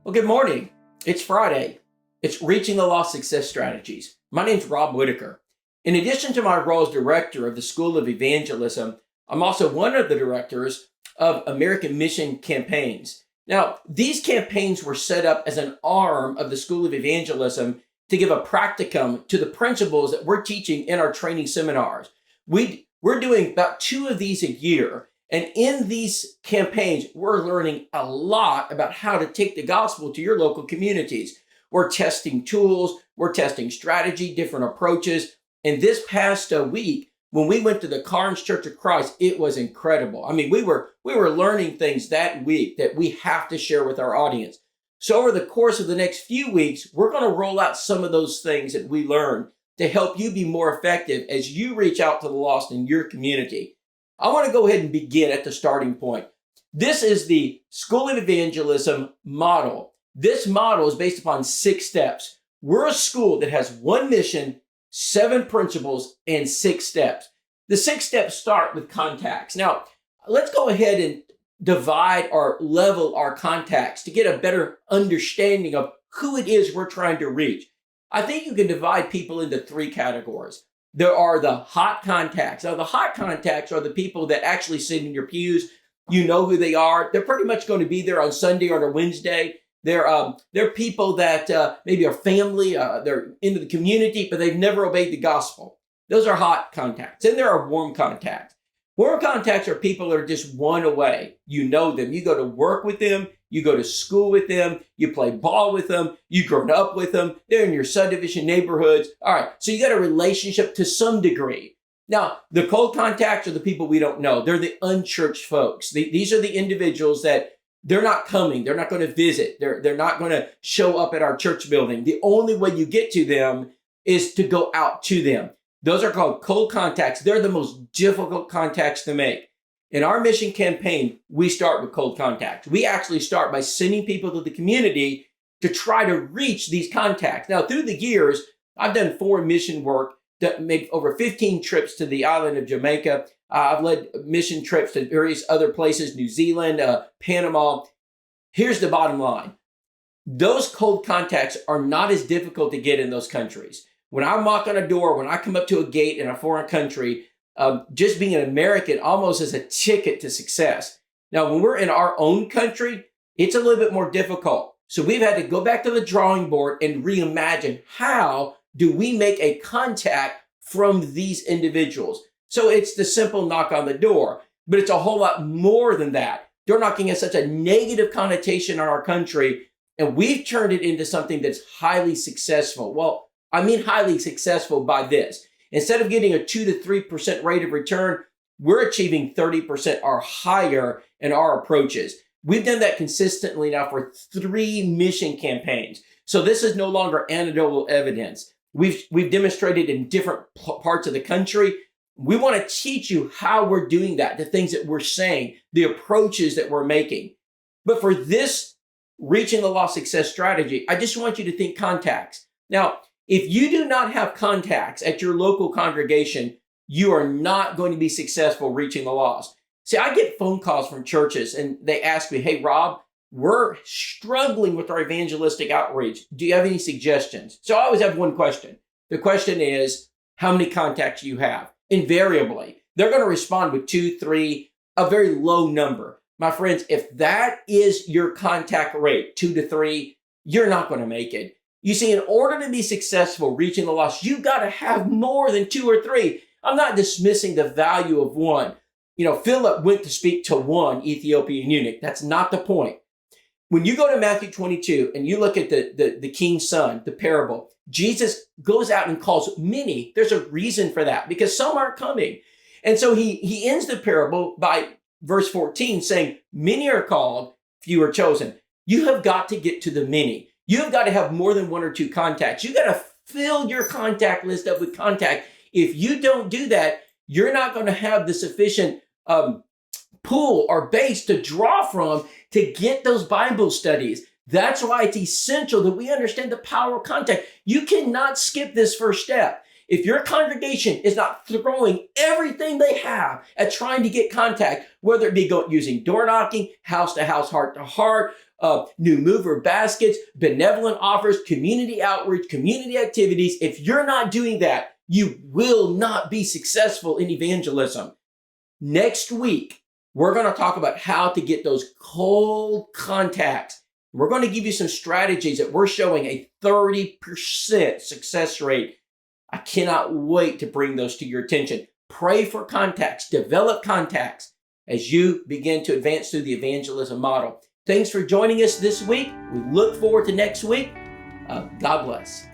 Well, good morning. It's Friday. It's Reaching the Lost Success Strategies. My name's Rob Whitacre. In addition to my role as director of the School of Evangelism, I'm also one of the directors of American Mission Campaigns. Now, these campaigns were set up as an arm of the School of Evangelism to give a practicum to the principles that we're teaching in our training seminars. We're doing about 2 of these a year. And in these campaigns, we're learning a lot about how to take the gospel to your local communities. We're testing tools, we're testing strategy, different approaches. And this past week, when we went to the Carnes Church of Christ, it was incredible. I mean, we were learning things that week that we have to share with our audience. So over the course of the next few weeks, we're going to roll out some of those things that we learned to help you be more effective as you reach out to the lost in your community. I want to go ahead and begin at the starting point. This is the School of Evangelism model. This model is based upon 6 steps. We're a school that has 1 mission, 7 principles, and 6 steps. The 6 steps start with contacts. Now, let's go ahead and divide or level our contacts to get a better understanding of who it is we're trying to reach. I think you can divide people into 3 categories. There are the hot contacts. Now, the hot contacts are the people that actually sit in your pews. You know who they are. They're pretty much going to be there on Sunday or on a Wednesday. They're people that maybe are family. They're into the community, but they've never obeyed the gospel. Those are hot contacts. Then there are warm contacts. Warm contacts are people that are just one away. You know them. You go to work with them. You go to school with them. You play ball with them. You've grown up with them. They're in your subdivision neighborhoods. All right. So you got a relationship to some degree. Now, the cold contacts are the people we don't know. They're the unchurched folks. These are the individuals that they're not coming. They're not going to visit. They're not going to show up at our church building. The only way you get to them is to go out to them. Those are called cold contacts. They're the most difficult contacts to make. In our mission campaign, we start with cold contacts. We actually start by sending people to the community to try to reach these contacts. Now, through the years, I've done foreign mission work that made over 15 trips to the island of Jamaica. I've led mission trips to various other places, New Zealand, Panama. Here's the bottom line. Those cold contacts are not as difficult to get in those countries. When I knock on a door, when I come up to a gate in a foreign country, just being an American almost is a ticket to success. Now, when we're in our own country, it's a little bit more difficult. So we've had to go back to the drawing board and reimagine how do we make a contact from these individuals. So it's the simple knock on the door, but it's a whole lot more than that. Door knocking has such a negative connotation on our country, and we've turned it into something that's highly successful. Well, I mean highly successful by this. Instead of getting a 2 to 3% rate of return, we're achieving 30% or higher in our approaches. We've done that consistently now for 3 mission campaigns. So this is no longer anecdotal evidence. We've demonstrated in different parts of the country. We want to teach you how we're doing that, the things that we're saying, the approaches that we're making. But for this Reaching the Lost Success strategy, I just want you to think contacts. Now, if you do not have contacts at your local congregation, you are not going to be successful reaching the lost. See, I get phone calls from churches and they ask me, hey, Rob, we're struggling with our evangelistic outreach. Do you have any suggestions? So I always have one question. The question is, how many contacts you have? Invariably, they're going to respond with 2, 3, a very low number. My friends, if that is your contact rate, 2 to 3, you're not going to make it. You see, in order to be successful reaching the lost, you've got to have more than 2 or 3. I'm not dismissing the value of 1. You know, Philip went to speak to 1 Ethiopian eunuch. That's not the point. When you go to Matthew 22 and you look at the king's son, the parable, Jesus goes out and calls many. There's a reason for that because some aren't coming. And so he ends the parable by verse 14 saying, many are called, few are chosen. You have got to get to the many. You've got to have more than 1 or 2 contacts. You've got to fill your contact list up with contact. If you don't do that, you're not going to have the sufficient pool or base to draw from to get those Bible studies. That's why it's essential that we understand the power of contact. You cannot skip this first step. If your congregation is not throwing everything they have at trying to get contact, whether it be using door knocking, house to house, heart to heart, new mover baskets, benevolent offers, community outreach, community activities, if you're not doing that, you will not be successful in evangelism. Next week, we're going to talk about how to get those cold contacts. We're going to give you some strategies that we're showing a 30% success rate. I cannot wait to bring those to your attention. Pray for contacts, develop contacts as you begin to advance through the evangelism model. Thanks for joining us this week. We look forward to next week. God bless.